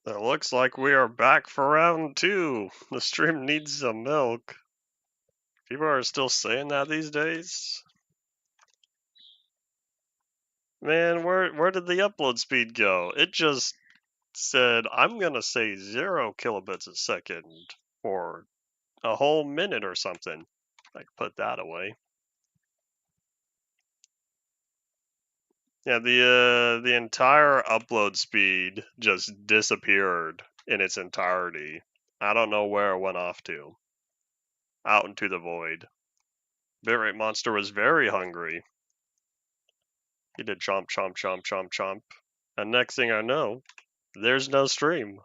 It looks like we are back for round 2. The stream needs some milk. People are still saying that these days. Man, where did the upload speed go? It just said, I'm gonna say 0 kilobits a second for a whole minute or something. I can put that away. Yeah, the entire upload speed just disappeared in its entirety. I don't know where it went off to. Out into the void. Bitrate Monster was very hungry. He did chomp, chomp, chomp, chomp, chomp. And next thing I know, there's no stream.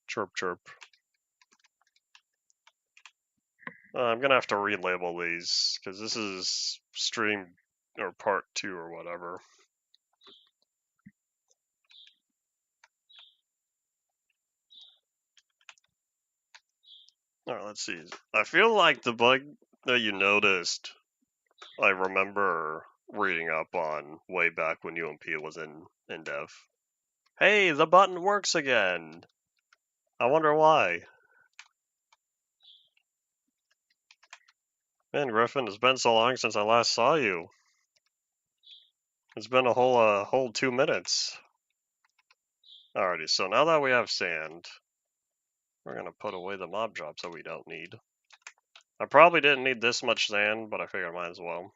Chirp, chirp. I'm gonna have to relabel these, because this is stream, or part 2 or whatever. Alright, let's see. I feel like the bug that you noticed, I remember reading up on way back when UMP was in dev. Hey, the button works again! I wonder why. Man, Griffin, it's been so long since I last saw you. It's been a whole 2 minutes. Alrighty, so now that we have sand, we're gonna put away the mob drops that we don't need. I probably didn't need this much sand, but I figured I might as well.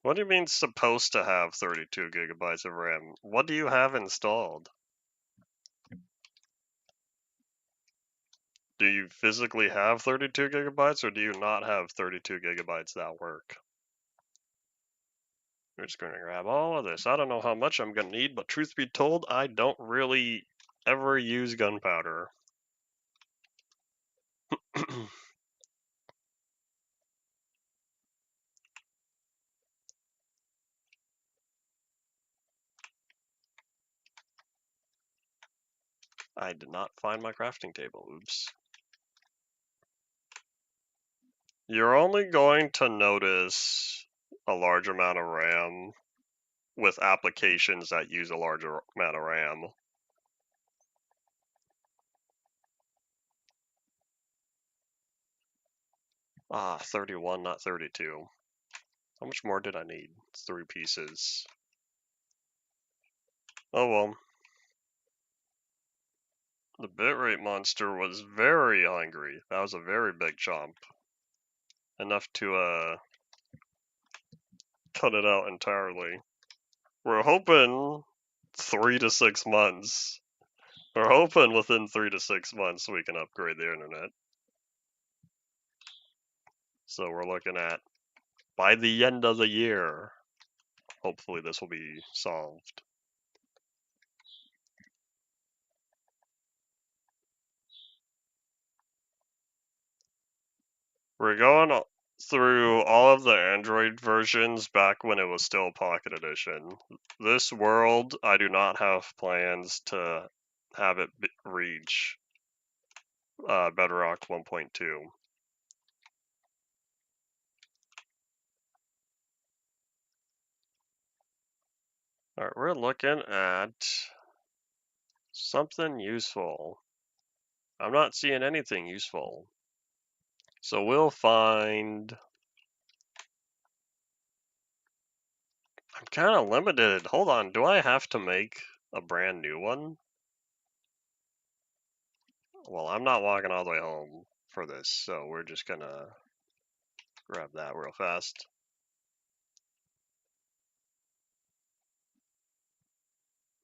What do you mean supposed to have 32 gigabytes of RAM? What do you have installed? Do you physically have 32 gigabytes, or do you not have 32 gigabytes that work? We're just going to grab all of this. I don't know how much I'm going to need, but truth be told, I don't really ever use gunpowder. I did not find my crafting table. Oops. You're only going to notice a large amount of RAM with applications that use a larger amount of RAM. 31, not 32. How much more did I need? 3 pieces. Oh well. The bitrate monster was very hungry. That was a very big chomp. Enough to cut it out entirely. We're hoping 3 to 6 months. We're hoping within 3 to 6 months we can upgrade the internet. So we're looking at, by the end of the year, hopefully this will be solved. We're going through all of the Android versions back when it was still Pocket Edition. This world, I do not have plans to have it reach Bedrock 1.2. Alright, we're looking at something useful. I'm not seeing anything useful. So we'll find... I'm kind of limited. Hold on, do I have to make a brand new one? Well, I'm not walking all the way home for this, so we're just gonna grab that real fast.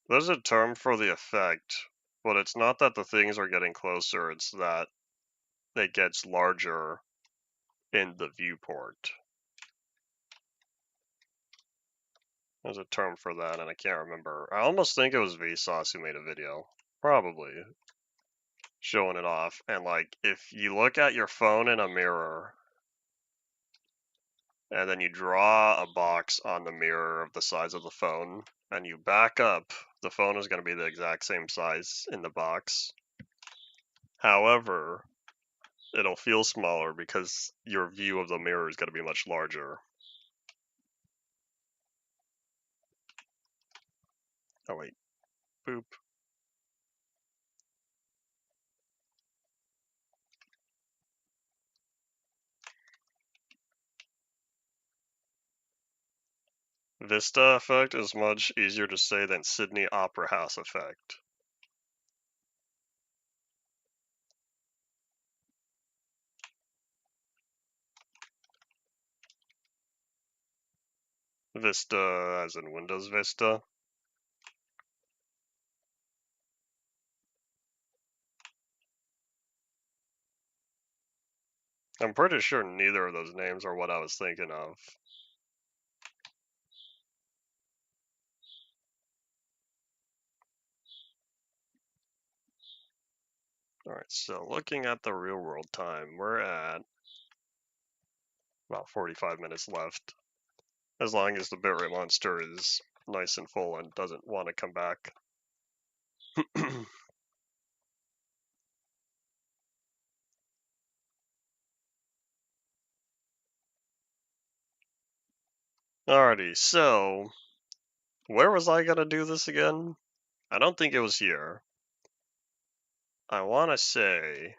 There's a term for the effect, but it's not that the things are getting closer, it's that it gets larger in the viewport. There's a term for that, and I can't remember. I almost think it was Vsauce who made a video. Probably. Showing it off. And, like, if you look at your phone in a mirror, and then you draw a box on the mirror of the size of the phone, and you back up, the phone is going to be the exact same size in the box. However, it'll feel smaller because your view of the mirror is going to be much larger. Oh wait, boop. Vista effect is much easier to say than Sydney Opera House effect. Vista as in Windows Vista. I'm pretty sure neither of those names are what I was thinking of. Alright, so looking at the real world time, we're at about 45 minutes left. As long as the bitrate monster is nice and full and doesn't want to come back. Alrighty, so where was I gonna do this again? I don't think it was here. I wanna say it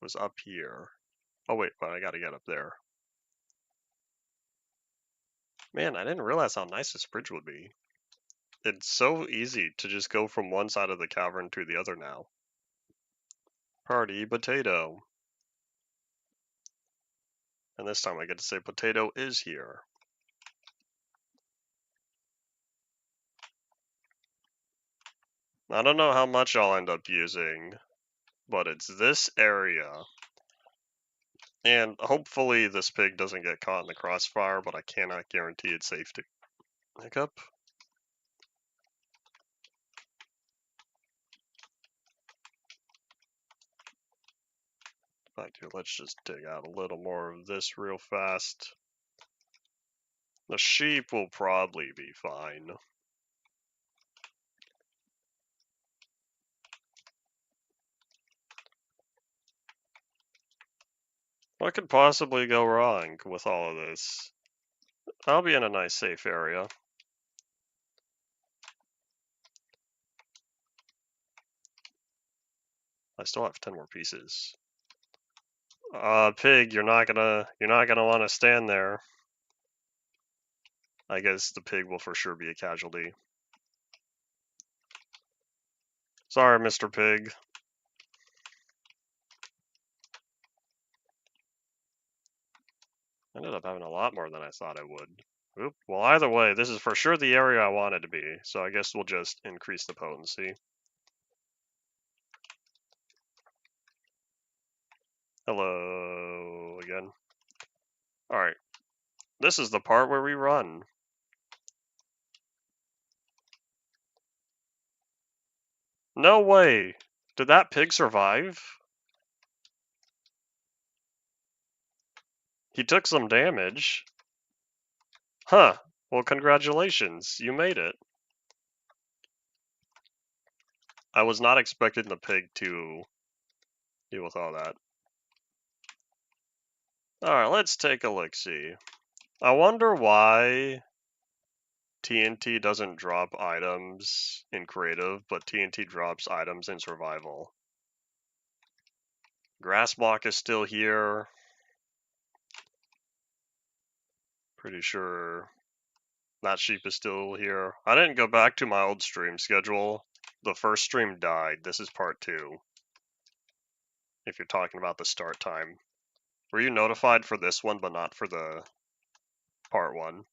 was up here. Oh wait, but I gotta get up there. Man, I didn't realize how nice this bridge would be. It's so easy to just go from one side of the cavern to the other now. Party potato. And this time I get to say potato is here. I don't know how much I'll end up using, but it's this area. And hopefully this pig doesn't get caught in the crossfire, but I cannot guarantee its safety. Hiccup. Right, dude, let's just dig out a little more of this real fast. The sheep will probably be fine. What could possibly go wrong with all of this? I'll be in a nice safe area. I still have 10 more pieces. Pig, you're not gonna want to stand there. I guess the pig will for sure be a casualty. Sorry, Mr. Pig. I ended up having a lot more than I thought I would. Oop. Well, either way, this is for sure the area I wanted to be, so I guess we'll just increase the potency. Hello again. Alright. This is the part where we run. No way! Did that pig survive? He took some damage. Huh. Well, congratulations. You made it. I was not expecting the pig to deal with all that. Alright, let's take a look-see. I wonder why TNT doesn't drop items in creative, but TNT drops items in survival. Grass block is still here. Pretty sure that sheep is still here. I didn't go back to my old stream schedule. The first stream died. This is part 2. If you're talking about the start time. Were you notified for this one, but not for the part 1?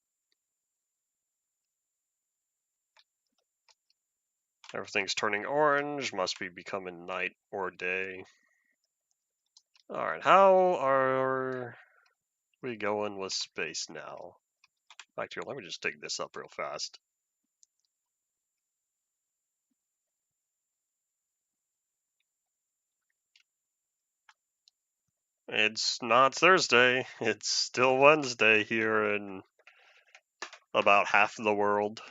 Everything's turning orange. Must be becoming night or day. Alright, how are we going with space now? Actually, let me just dig this up real fast. It's not Thursday. It's still Wednesday here in about half the world.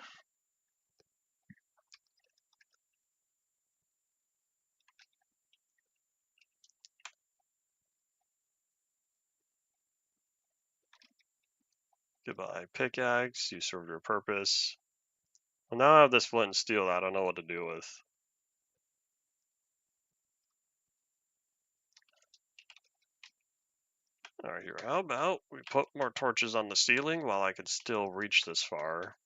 Goodbye, pickaxe. You served your purpose. Well, now I have this flint and steel that I don't know what to do with. Alright, here. How about we put more torches on the ceiling while I can still reach this far?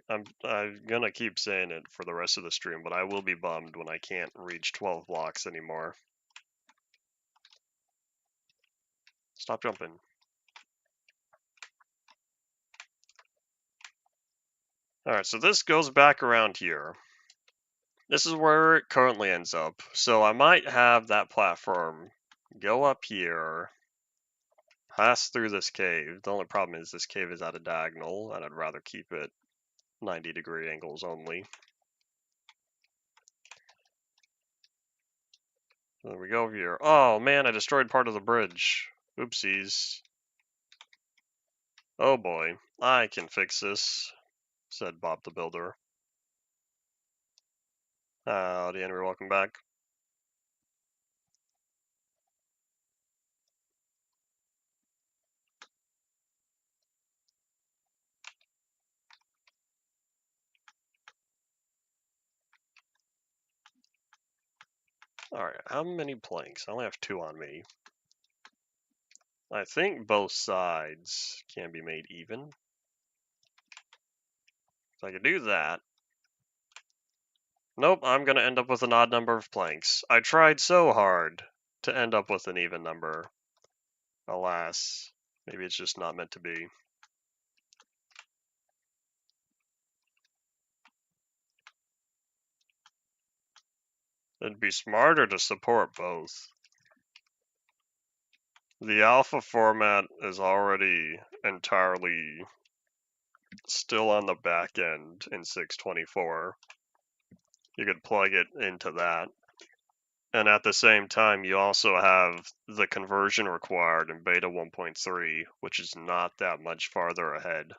I'm gonna keep saying it for the rest of the stream, but I will be bummed when I can't reach 12 blocks anymore. Stop jumping. Alright, so this goes back around here. This is where it currently ends up. So I might have that platform go up here, pass through this cave. The only problem is this cave is at a diagonal, and I'd rather keep it 90-degree angles only. There we go here. Oh man, I destroyed part of the bridge. Oopsies. Oh boy, I can fix this, said Bob the Builder. Howdy, Henry, welcome back. Alright, how many planks? I only have 2 on me. I think both sides can be made even. So I could do that. Nope, I'm going to end up with an odd number of planks. I tried so hard to end up with an even number. Alas, maybe it's just not meant to be. It'd be smarter to support both. The alpha format is already entirely still on the back end in 624. You could plug it into that. And at the same time, you also have the conversion required in beta 1.3, which is not that much farther ahead.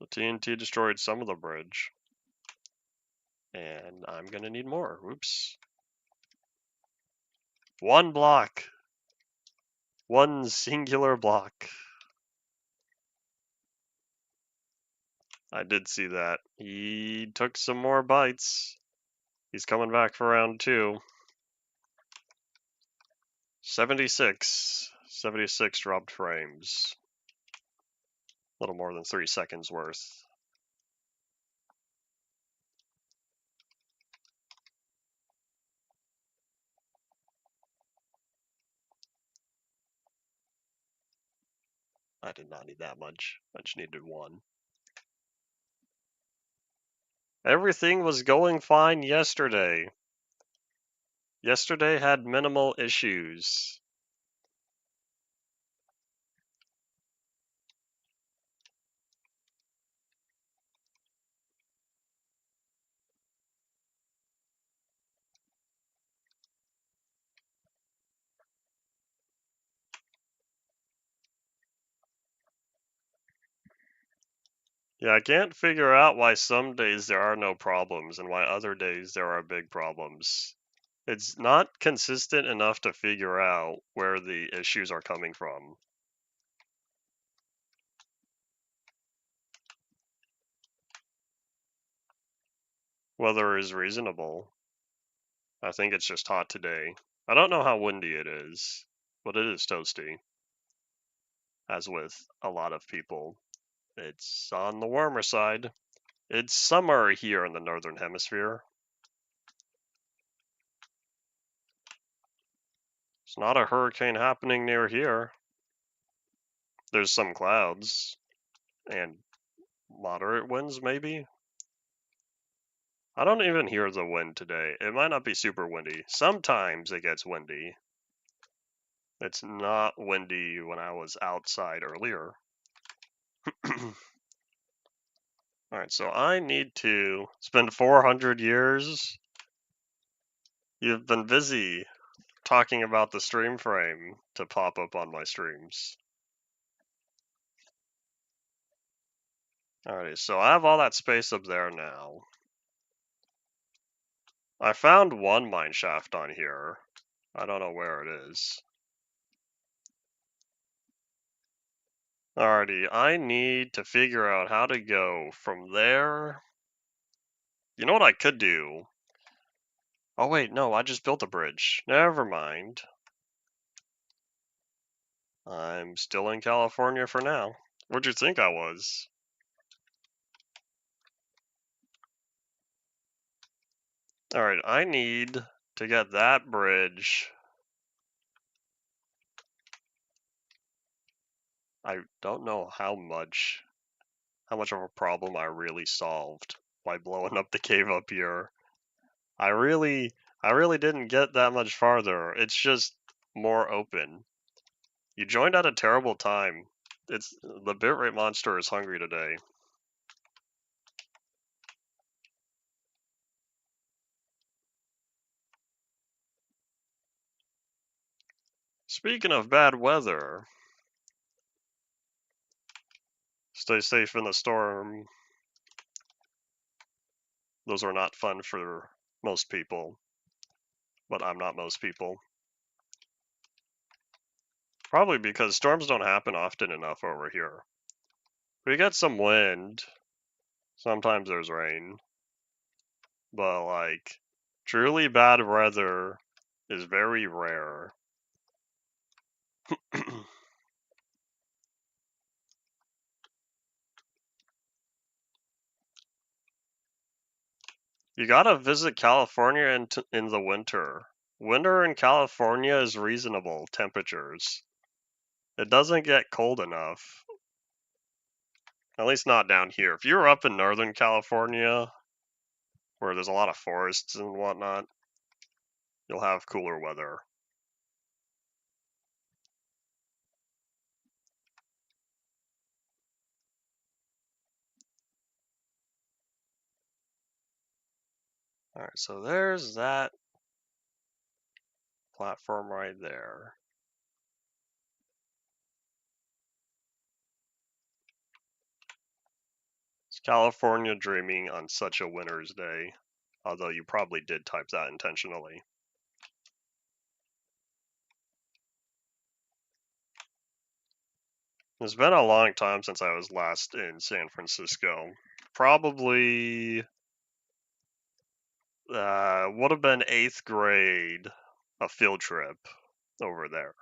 The TNT destroyed some of the bridge. And I'm gonna need more. Oops. 1 block. 1 singular block. I did see that. He took some more bites. He's coming back for round 2. 76. 76 dropped frames. A little more than 3 seconds worth. I did not need that much. I just needed 1. Everything was going fine yesterday. Yesterday had minimal issues. Yeah, I can't figure out why some days there are no problems and why other days there are big problems. It's not consistent enough to figure out where the issues are coming from. Weather is reasonable. I think it's just hot today. I don't know how windy it is, but it is toasty. As with a lot of people, it's on the warmer side. It's summer here in the Northern Hemisphere. It's not a hurricane happening near here. There's some clouds and moderate winds, maybe. I don't even hear the wind today. It might not be super windy. Sometimes it gets windy. It's not windy when I was outside earlier. Alright, so I need to spend 400 years. You've been busy talking about the stream frame to pop up on my streams. Alrighty, so I have all that space up there now. I found one mine shaft on here. I don't know where it is. Alrighty, I need to figure out how to go from there. You know what I could do? Oh wait, no, I just built a bridge. Never mind. I'm still in California for now. Where'd you think I was? Alright, I need to get that bridge. I don't know how much of a problem I really solved by blowing up the cave up here. I really didn't get that much farther. It's just more open. You joined at a terrible time. It's the bitrate monster is hungry today. Speaking of bad weather, stay safe in the storm. Those are not fun for most people, but I'm not most people. Probably because storms don't happen often enough over here. We get some wind. Sometimes there's rain. But, like, truly bad weather is very rare. You gotta visit California in the winter. Winter in California is reasonable temperatures. It doesn't get cold enough. At least not down here. If you're up in Northern California, where there's a lot of forests and whatnot, you'll have cooler weather. Alright, so there's that platform right there. It's California dreaming on such a winter's day. Although you probably did type that intentionally. It's been a long time since I was last in San Francisco. Probably would have been 8th grade, a field trip over there.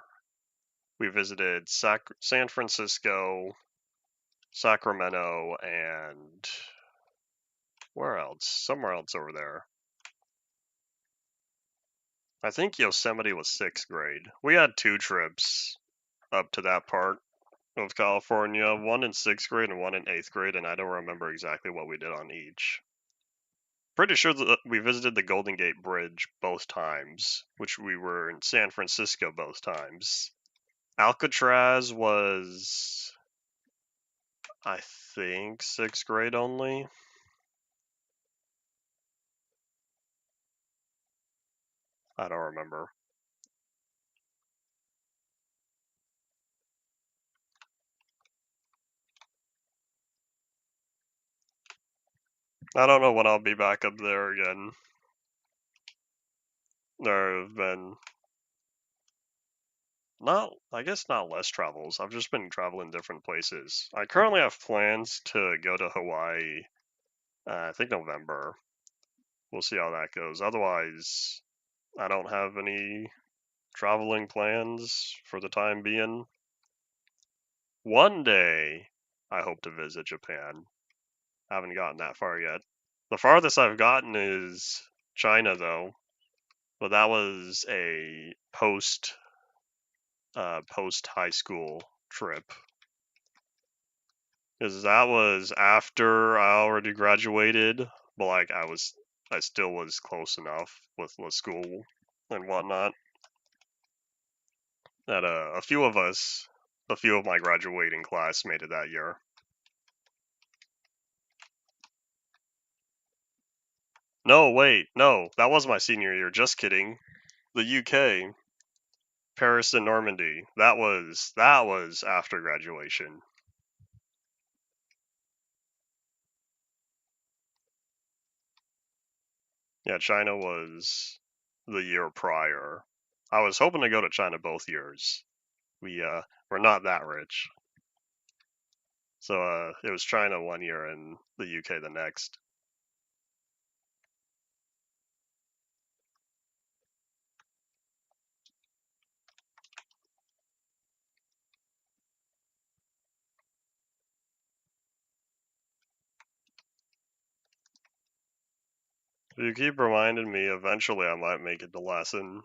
We visited San Francisco, Sacramento, and where else? Somewhere else over there. I think Yosemite was 6th grade. We had 2 trips up to that part of California, one in 6th grade and one in 8th grade, and I don't remember exactly what we did on each. Pretty sure that we visited the Golden Gate Bridge both times, which we were in San Francisco both times. Alcatraz was, I think, 6th grade only. I don't remember. I don't know when I'll be back up there again. There have been I guess not less travels. I've just been traveling different places. I currently have plans to go to Hawaii, I think November. We'll see how that goes. Otherwise, I don't have any traveling plans for the time being. One day, I hope to visit Japan. I haven't gotten that far yet. The farthest I've gotten is China, though. But that was a post high school trip. Because that was after I already graduated, but like I still was close enough with the school and whatnot. That a few of my graduating class made it that year. No, wait, no, that was my senior year. Just kidding. The UK, Paris and Normandy. That was after graduation. Yeah, China was the year prior. I was hoping to go to China both years. We're not that rich. So it was China one year and the UK the next. If you keep reminding me, eventually I might make it the lesson.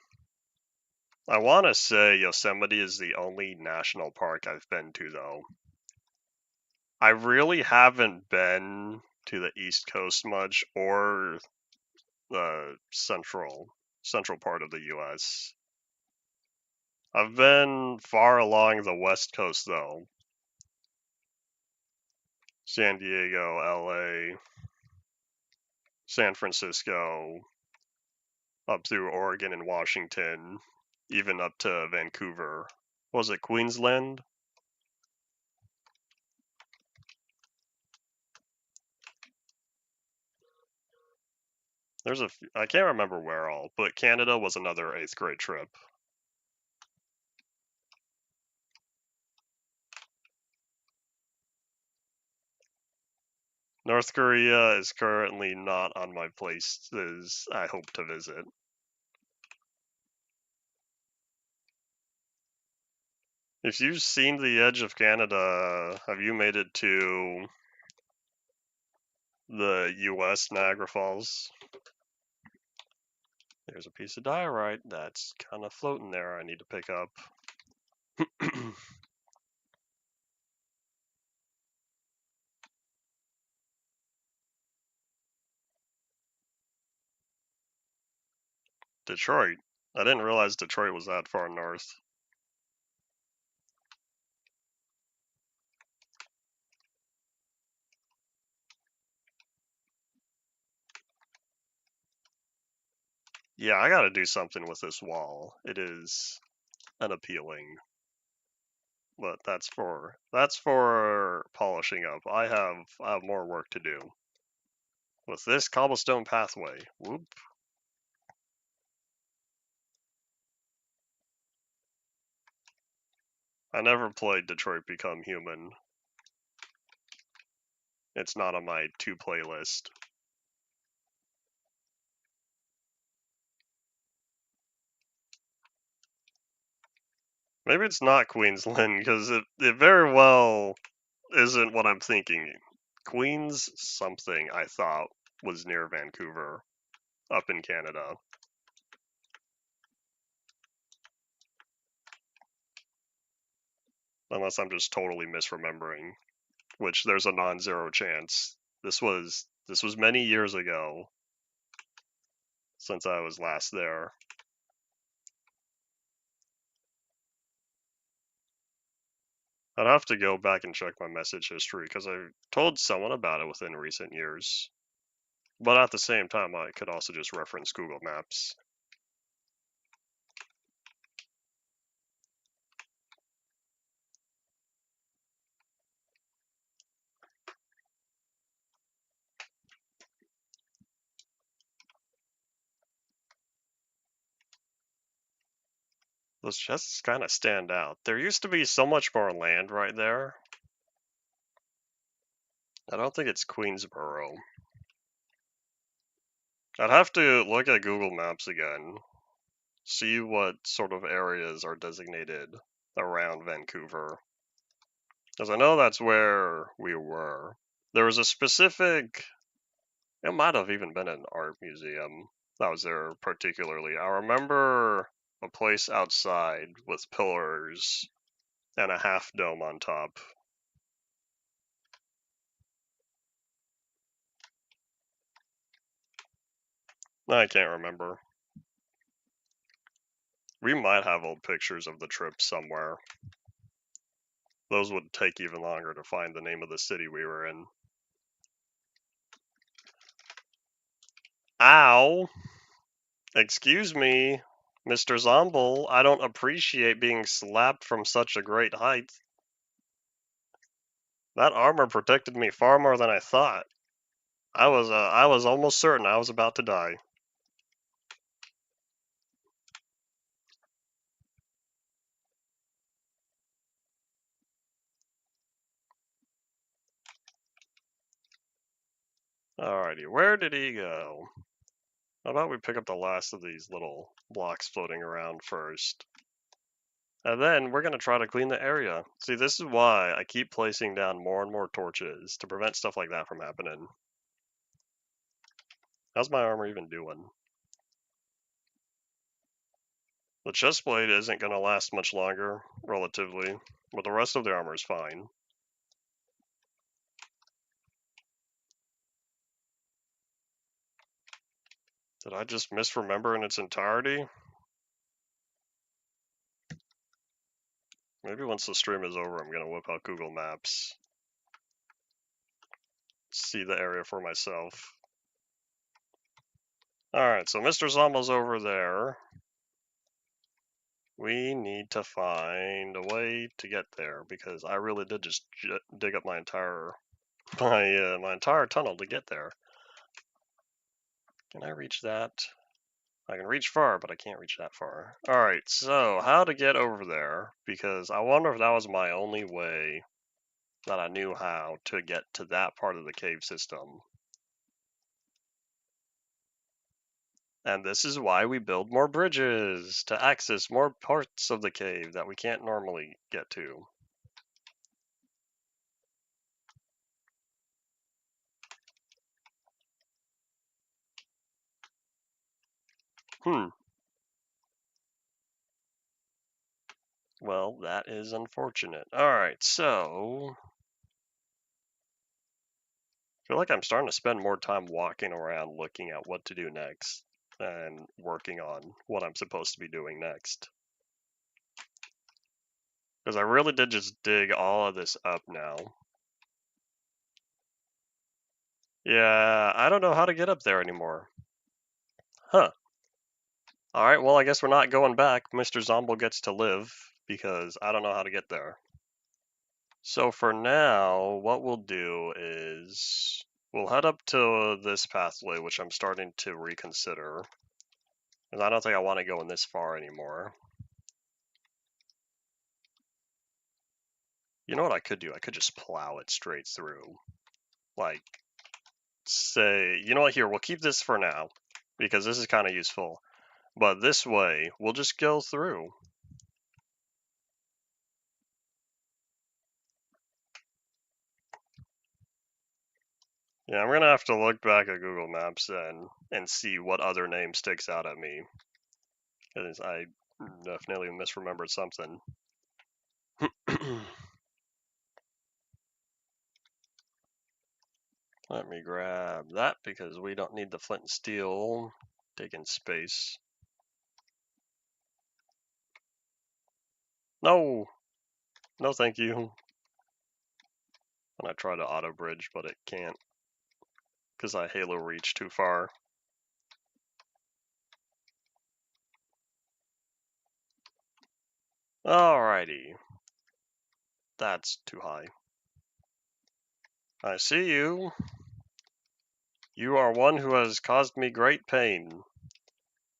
I want to say Yosemite is the only national park I've been to, though. I really haven't been to the East Coast much or the central part of the U.S. I've been far along the West Coast, though. San Diego, LA, San Francisco, up through Oregon and Washington, even up to Vancouver. Was it Queensland? I can't remember where all, but Canada was another 8th grade trip. North Korea is currently not on my places I hope to visit. If you've seen the edge of Canada, have you made it to the US Niagara Falls? There's a piece of diorite that's kind of floating there I need to pick up. Detroit. I didn't realize Detroit was that far north. Yeah, I gotta do something with this wall. It is unappealing. But that's for polishing up. I have more work to do. With this cobblestone pathway. Whoop. I never played Detroit Become Human. It's not on my to playlist. Maybe it's not Queensland, because it very well isn't what I'm thinking. Queens something, I thought, was near Vancouver, up in Canada. Unless I'm just totally misremembering, which there's a non-zero chance. This was many years ago since I was last there. I'd have to go back and check my message history because I told someone about it within recent years. But at the same time, I could also just reference Google Maps. Those chests kind of stand out. There used to be so much more land right there. I don't think it's Queensboro. I'd have to look at Google Maps again, see what sort of areas are designated around Vancouver. Because I know that's where we were. There was a specific, it might have even been an art museum that was there particularly. I remember a place outside with pillars and a half dome on top. I can't remember. We might have old pictures of the trip somewhere. Those would take even longer to find the name of the city we were in. Ow! Excuse me, Mr. Zomble, I don't appreciate being slapped from such a great height. That armor protected me far more than I thought. I was almost certain I was about to die. Alrighty, where did he go? How about we pick up the last of these little blocks floating around first? And then we're going to try to clean the area. See, this is why I keep placing down more and more torches to prevent stuff like that from happening. How's my armor even doing? The chest plate isn't going to last much longer, relatively, but the rest of the armor is fine. Did I just misremember in its entirety? Maybe once the stream is over, I'm going to whip out Google Maps. See the area for myself. Alright, so Mr. Zombo's over there. We need to find a way to get there, because I really did just dig up my entire tunnel to get there. Can I reach that? I can reach far, but I can't reach that far. Alright, so how to get over there, because I wonder if that was my only way that I knew how to get to that part of the cave system. And this is why we build more bridges, to access more parts of the cave that we can't normally get to. Well, that is unfortunate. Alright, so I feel like I'm starting to spend more time walking around looking at what to do next and working on what I'm supposed to be doing next. Because I really did just dig all of this up now. Yeah, I don't know how to get up there anymore. Huh. Alright, well, I guess we're not going back. Mr. Zombo gets to live, because I don't know how to get there. So for now, what we'll do is we'll head up to this pathway, which I'm starting to reconsider. Because I don't think I want to go in this far anymore. You know what I could do? I could just plow it straight through. Like, say, you know what, here, we'll keep this for now, because this is kind of useful. But this way, we'll just go through. Yeah, I'm going to have to look back at Google Maps then and see what other name sticks out at me. Because I definitely misremembered something. Let me grab that because we don't need the flint and steel taking space. No! No thank you. And I try to auto bridge, but it can't. Because I halo reach too far. Alrighty. That's too high. I see you. You are one who has caused me great pain.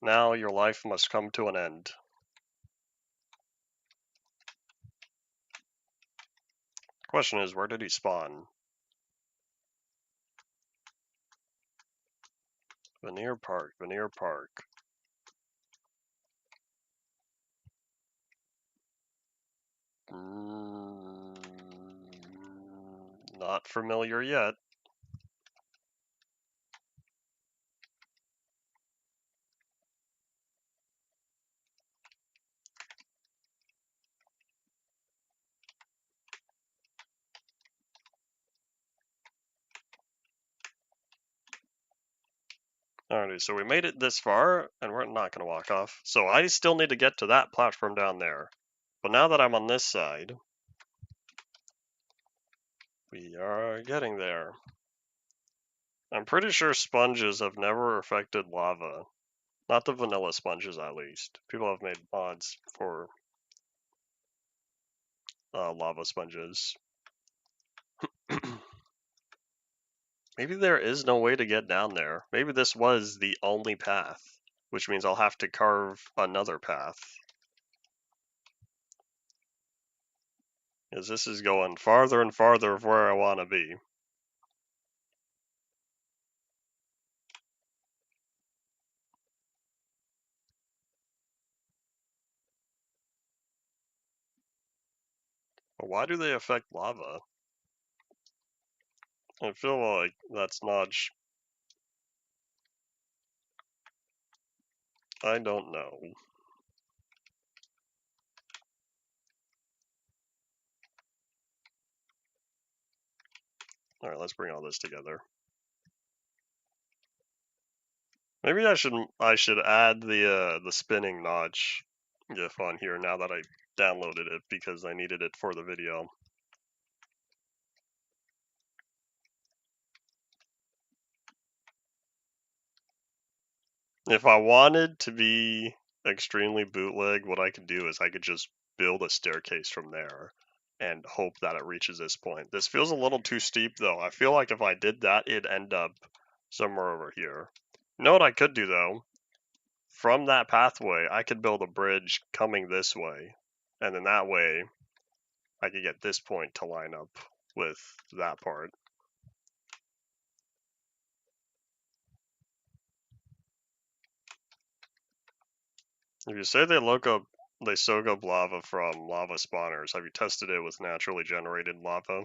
Now your life must come to an end. Question is, where did he spawn? Veneer Park, Veneer Park. Not familiar yet. Alrighty, so we made it this far, and we're not going to walk off. So I still need to get to that platform down there. But now that I'm on this side, we are getting there. I'm pretty sure sponges have never affected lava. Not the vanilla sponges, at least. People have made mods for lava sponges. Maybe there is no way to get down there. Maybe this was the only path, which means I'll have to carve another path. Because this is going farther and farther of where I want to be. But why do they affect lava? I feel like that's not... I don't know. Alright, let's bring all this together. Maybe I should add the spinning notch GIF on here now that I downloaded it because I needed it for the video. If I wanted to be extremely bootleg, what I could do is I could just build a staircase from there and hope that it reaches this point. This feels a little too steep though. I feel like if I did that, it'd end up somewhere over here. You know what I could do though? From that pathway, I could build a bridge coming this way. And then that way, I could get this point to line up with that part. If you say they soak up lava from lava spawners, have you tested it with naturally generated lava?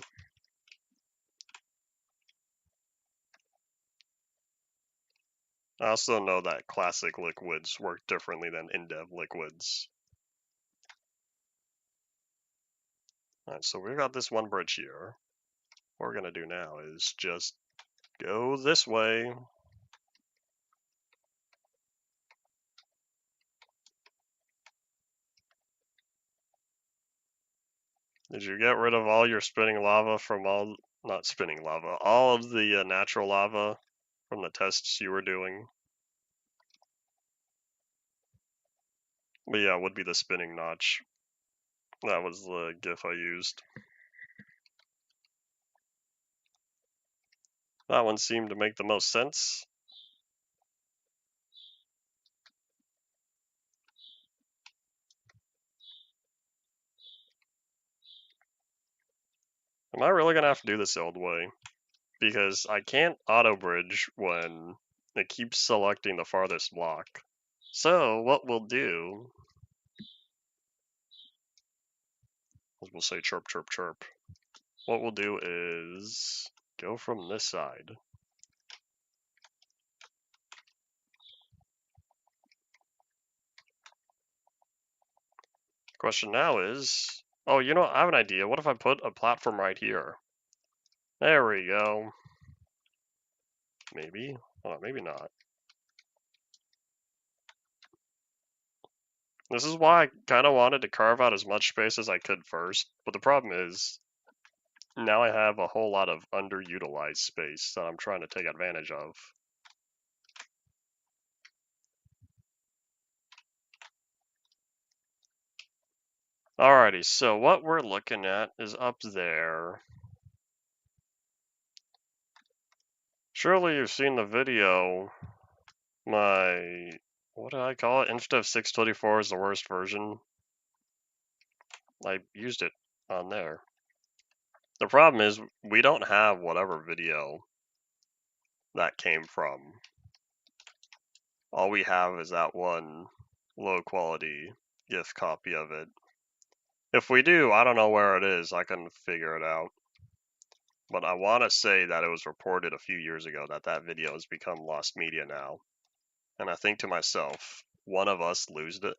I also know that classic liquids work differently than in-dev liquids. Alright, so we've got this one bridge here. What we're gonna do now is just go this way. Did you get rid of all your spinning lava from not spinning lava, all of the natural lava from the tests you were doing? But yeah, it would be the spinning notch. That was the GIF I used. That one seemed to make the most sense. Am I really gonna have to do this the old way? Because I can't auto bridge when it keeps selecting the farthest block. So what we'll do is we'll say chirp chirp chirp. What we'll do is go from this side. Question now is, oh, you know, I have an idea. What if I put a platform right here? There we go. Maybe. Oh, maybe not. This is why I kind of wanted to carve out as much space as I could first, but the problem is, now I have a whole lot of underutilized space that I'm trying to take advantage of. Alrighty, so what we're looking at is up there. Surely you've seen the video, what did I call it? Instead 624 is the worst version. I used it on there. The problem is, we don't have whatever video that came from. All we have is that one low quality GIF copy of it. If we do, I don't know where it is. I couldn't figure it out. But I want to say that it was reported a few years ago that that video has become lost media now. And I think to myself, one of us losed it.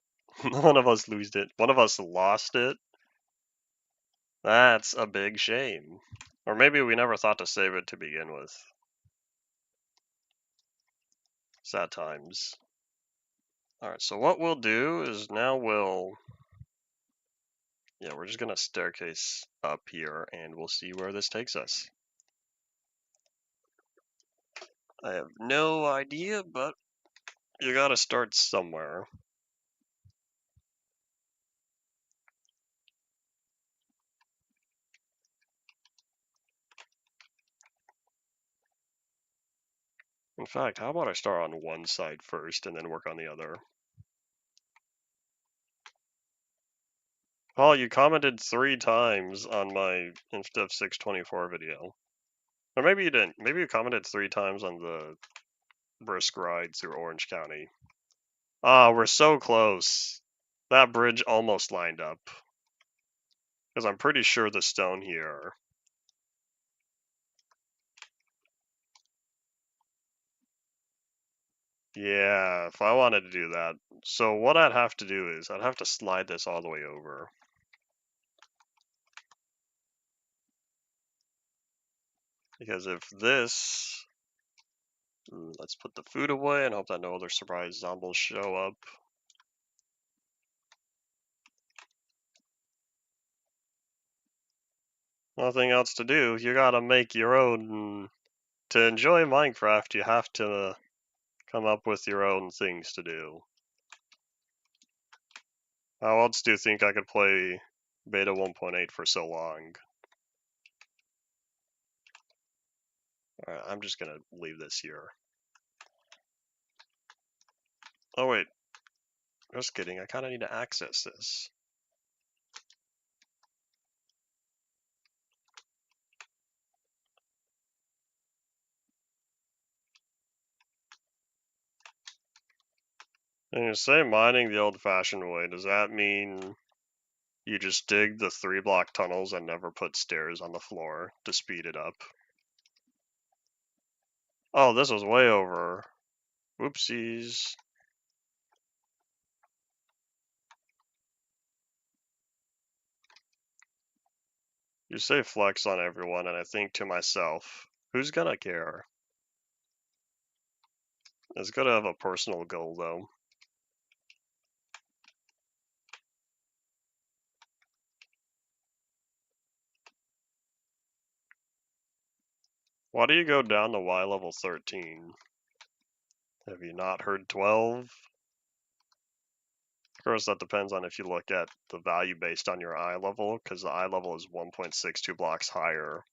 One of us losed it. One of us lost it. That's a big shame. Or maybe we never thought to save it to begin with. Sad times. Alright, so what we'll do is now we're just gonna staircase up here and we'll see where this takes us. I have no idea, but you gotta start somewhere. In fact, how about I start on one side first and then work on the other? Paul, you commented 3 times on my Insta 624 video. Or maybe you didn't. Maybe you commented 3 times on the brisk ride through Orange County. Ah, we're so close. That bridge almost lined up. Because I'm pretty sure the stone here. Yeah, if I wanted to do that. So what I'd have to do is I'd have to slide this all the way over. Because if this... let's put the food away and hope that no other surprise zombies show up. Nothing else to do. You gotta make your own. To enjoy Minecraft, you have to come up with your own things to do. How else do you think I could play Beta 1.8 for so long? Alright, I'm just gonna leave this here. Oh wait, just kidding, I kinda need to access this. And you say mining the old-fashioned way, does that mean you just dig the 3-block tunnels and never put stairs on the floor to speed it up? Oh, this was way over. Whoopsies. You say flex on everyone, and I think to myself, who's gonna care? It's good to have a personal goal, though. Why do you go down to Y level 13? Have you not heard 12? Of course, that depends on if you look at the value based on your eye level, because the eye level is 1.62 blocks higher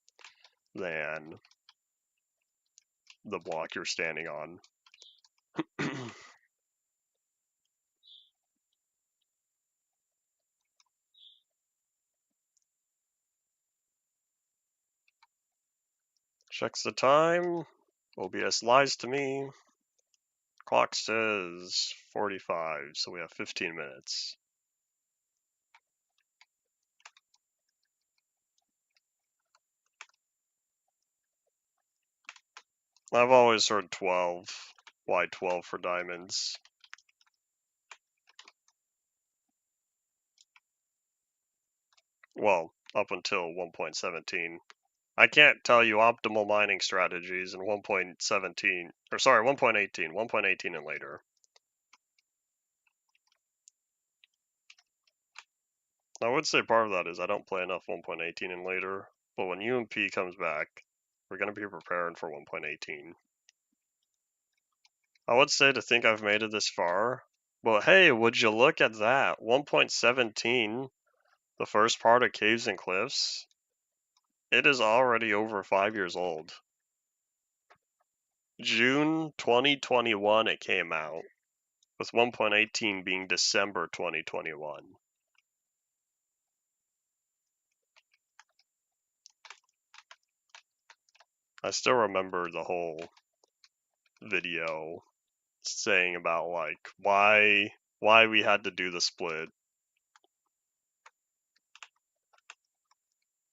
than the block you're standing on. Checks the time. OBS lies to me. Clock says 45, so we have 15 minutes. I've always heard 12. Why 12 for diamonds? Well, up until 1.17. I can't tell you optimal mining strategies in 1.17, or sorry, 1.18, 1.18 and later. I would say part of that is I don't play enough 1.18 and later, but when UMP comes back, we're going to be preparing for 1.18. I would say to think I've made it this far, but hey, would you look at that? 1.17, the first part of Caves and Cliffs, it is already over 5 years old. June 2021 it came out, with 1.18 being December 2021. I still remember the whole video saying about like why we had to do the split.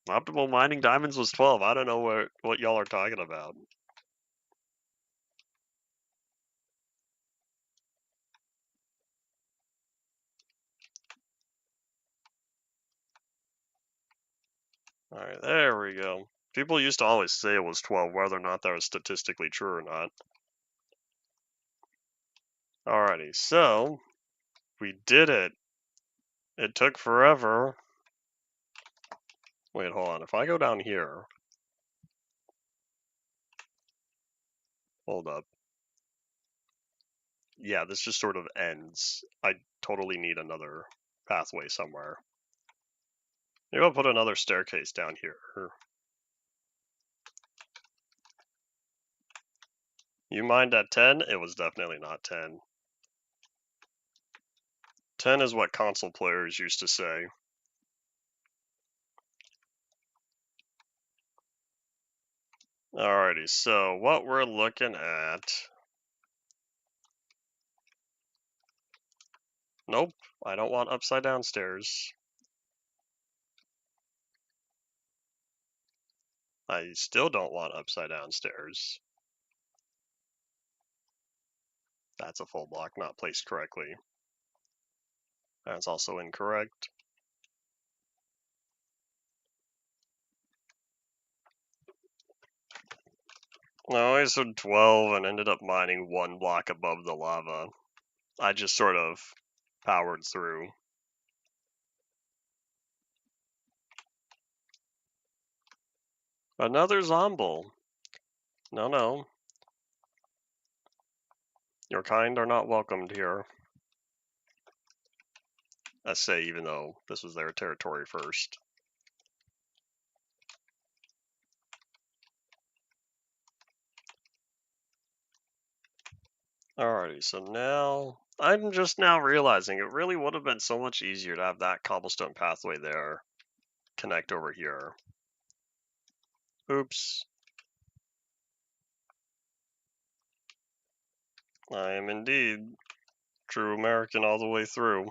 Optimal mining diamonds was 12. I don't know what y'all are talking about. Alright, there we go. People used to always say it was 12, whether or not that was statistically true or not. Alrighty, so we did it. It took forever. Wait, hold on. If I go down here, hold up. Yeah, this just sort of ends. I totally need another pathway somewhere. Maybe I'll put another staircase down here. You mined at 10? It was definitely not 10. 10 is what console players used to say. Alrighty, so what we're looking at... Nope, I don't want upside down stairs. I still don't want upside down stairs. That's a full block not placed correctly. That's also incorrect. No, I said 12 and ended up mining one block above the lava. I just sort of powered through. Another Zomble. No. Your kind are not welcomed here. I say, even though this was their territory first. Alrighty, so now I'm just now realizing it really would have been so much easier to have that cobblestone pathway there connect over here. Oops. I am indeed true American all the way through.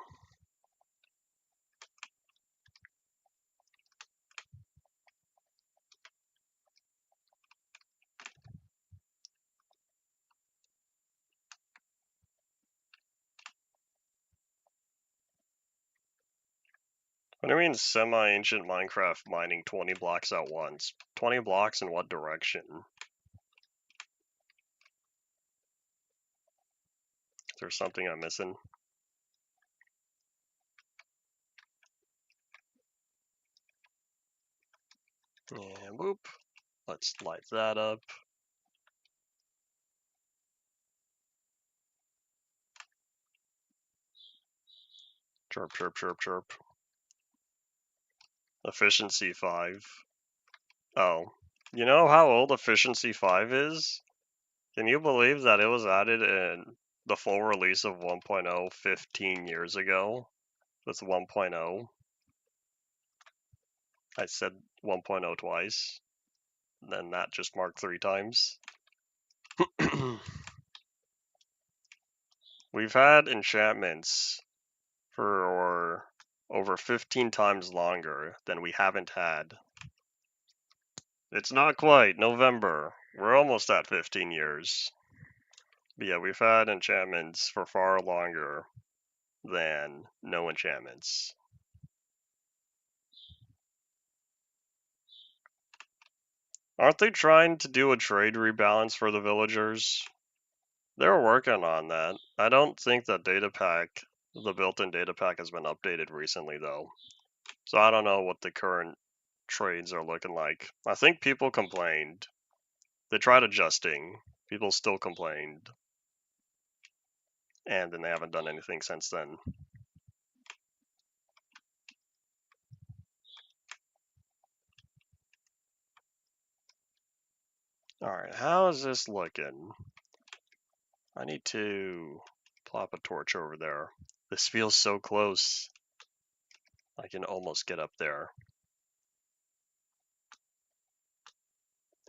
What do you mean semi-ancient Minecraft mining 20 blocks at once? 20 blocks in what direction? Is there something I'm missing? And whoop. Let's light that up. Chirp, chirp, chirp, chirp. Efficiency 5. Oh. You know how old Efficiency 5 is? Can you believe that it was added in the full release of 1.0 15 years ago with 1.0? I said 1.0 twice, then that just marked 3 times. We've had enchantments for over 15 times longer than we haven't had. It's not quite November. We're almost at 15 years. But yeah, we've had enchantments for far longer than no enchantments. Aren't they trying to do a trade rebalance for the villagers? They're working on that. I don't think that data pack, the built-in data pack, has been updated recently though. So I don't know what the current trades are looking like. I think people complained. They tried adjusting. People still complained. And then they haven't done anything since then. Alright, how is this looking? I need to plop a torch over there. This feels so close. I can almost get up there.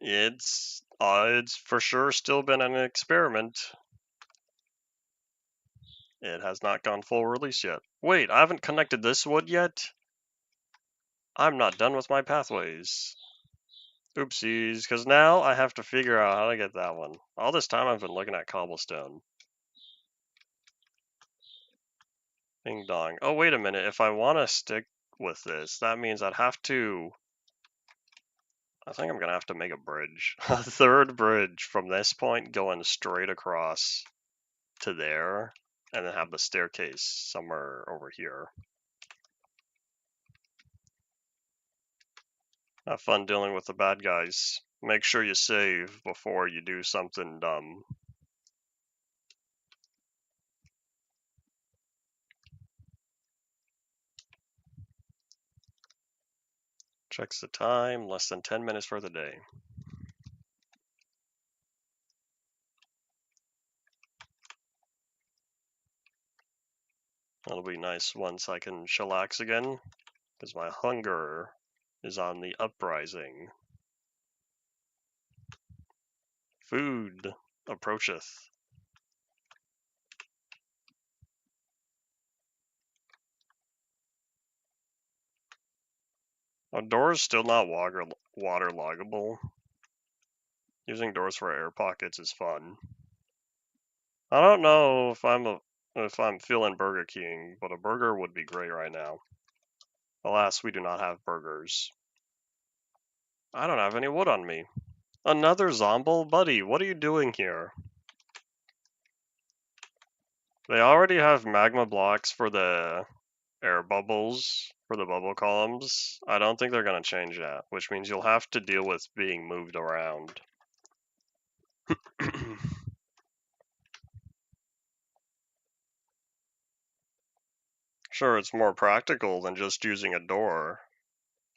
It's for sure still been an experiment. It has not gone full release yet. Wait, I haven't connected this wood yet? I'm not done with my pathways. Oopsies, because now I have to figure out how to get that one. All this time I've been looking at cobblestone. Ding dong. Oh, wait a minute. If I want to stick with this, that means I'd have to... I think I'm going to have to make a bridge. A third bridge from this point going straight across to there, and then have the staircase somewhere over here. Have fun dealing with the bad guys. Make sure you save before you do something dumb. Checks the time, less than 10 minutes for the day. That'll be nice once I can chillax again, because my hunger is on the uprising. Food approacheth. Our door's still not waterloggable. Using doors for air pockets is fun. I don't know if I'm feeling Burger King, but a burger would be great right now. Alas, we do not have burgers. I don't have any wood on me. Another Zomble? Buddy, what are you doing here? They already have magma blocks for the air bubbles, for the bubble columns. I don't think they're going to change that, which means you'll have to deal with being moved around. Sure, it's more practical than just using a door,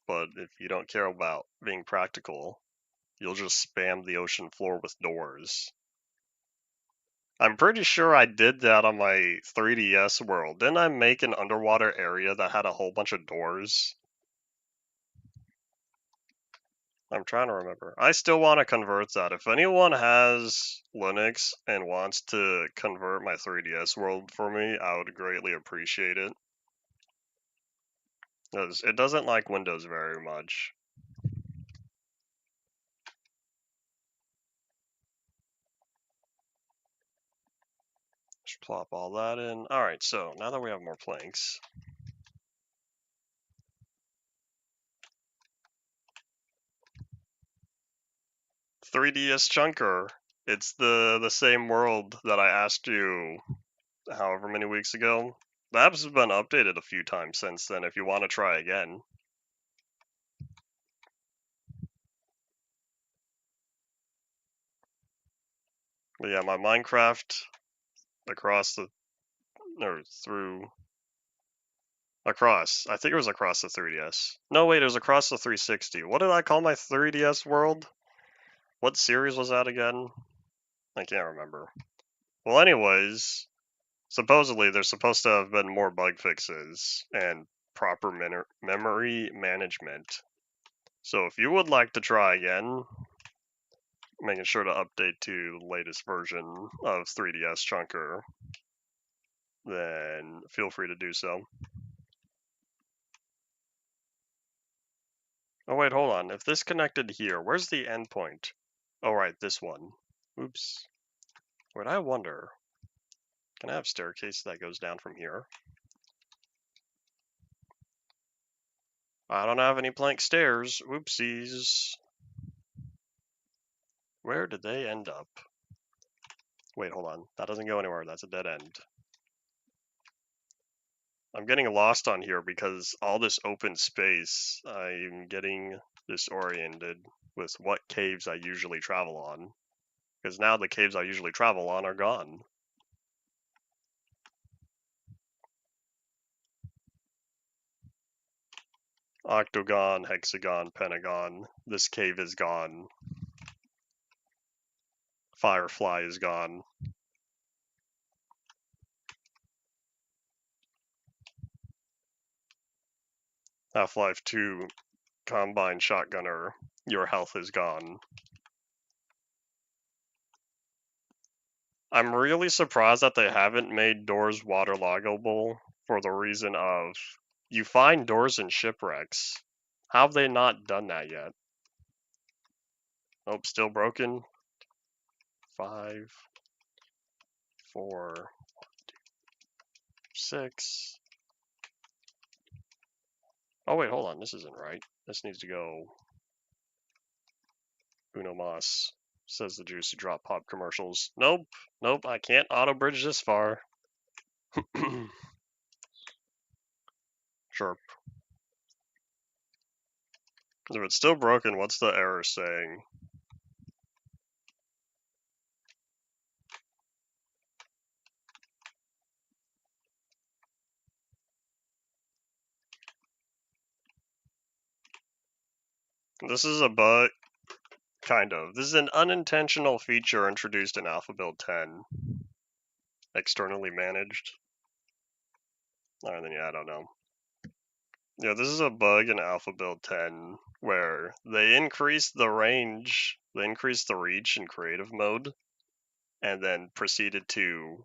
but if you don't care about being practical, you'll just spam the ocean floor with doors. I'm pretty sure I did that on my 3DS world. Didn't I make an underwater area that had a whole bunch of doors? I'm trying to remember. I still want to convert that. If anyone has Linux and wants to convert my 3DS world for me, I would greatly appreciate it. Because it doesn't like Windows very much. Just plop all that in. Alright, so now that we have more planks. "3DS Chunker." It's the same world that I asked you however many weeks ago. The apps have been updated a few times since then if you want to try again. But yeah, my Minecraft across the or through across. I think it was across the 3DS. No, wait, it was across the 360. What did I call my 3DS world? What series was that again? I can't remember. Well, anyways, supposedly there's supposed to have been more bug fixes and proper memory management. So if you would like to try again, making sure to update to the latest version of 3DS Chunker, then feel free to do so. Oh wait, hold on. If this connected here, where's the endpoint? Oh right, this one. Oops. Wait, I wonder. Can I have staircase that goes down from here? I don't have any plank stairs. Whoopsies. Where did they end up? Wait, hold on. That doesn't go anywhere. That's a dead end. I'm getting lost on here because all this open space, I'm getting disoriented with what caves I usually travel on. Because now the caves I usually travel on are gone. Octagon, hexagon, pentagon. This cave is gone. Firefly is gone. Half-Life 2 Combine Shotgunner, your health is gone. I'm really surprised that they haven't made doors waterloggable for the reason of you find doors in shipwrecks. How have they not done that yet? Oh, still broken. 5, 4, 6. Oh wait, hold on. This isn't right. This needs to go Uno Mas, says the Juicy Drop Pop commercials. Nope, nope, I can't auto bridge this far. Chirp. If it's still broken, what's the error saying? This is a bug, kind of. This is an unintentional feature introduced in Alpha Build 10. Externally managed. Alright, then yeah, I don't know. Yeah, this is a bug in Alpha Build 10 where they increased the range, they increased the reach in creative mode, and then proceeded to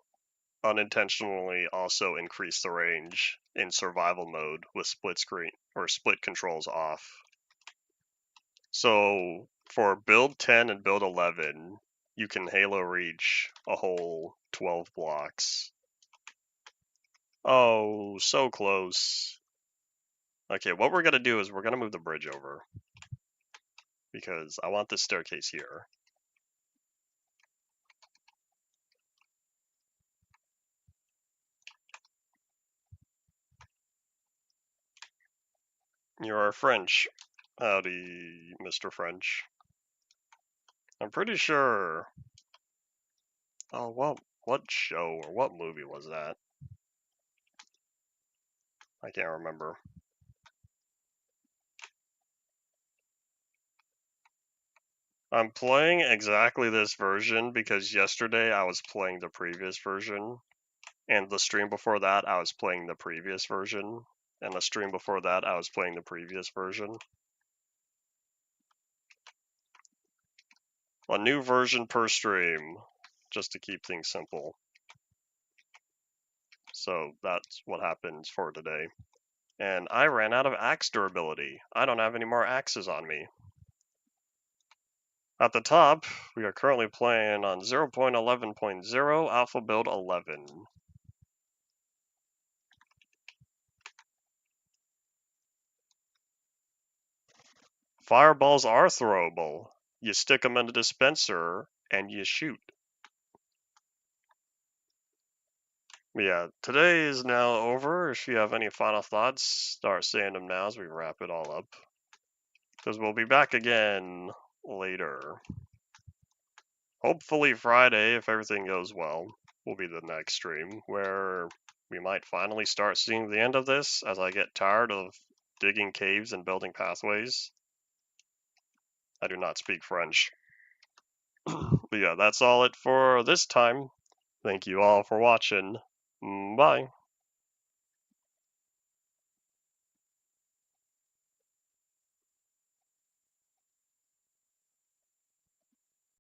unintentionally also increase the range in survival mode with split screen or split controls off. So for build 10 and build 11, you can Halo reach a whole 12 blocks. Oh, so close. Okay, what we're gonna do is we're gonna move the bridge over because I want this staircase here. You are French. Howdy, Mr. French. I'm pretty sure. Oh, what show or what movie was that? I can't remember. I'm playing exactly this version because yesterday I was playing the previous version, and the stream before that I was playing the previous version, and the stream before that I was playing the previous version. A new version per stream, just to keep things simple. So that's what happens for today. And I ran out of axe durability. I don't have any more axes on me. At the top, we are currently playing on 0.11.0 alpha build 11. Fireballs are throwable. You stick them in a dispenser and you shoot. Yeah, today is now over. If you have any final thoughts, start saying them now as we wrap it all up. Because we'll be back again later. Hopefully Friday, if everything goes well, will be the next stream where we might finally start seeing the end of this as I get tired of digging caves and building pathways. I do not speak French. But yeah, that's all it for this time. Thank you all for watching. Bye.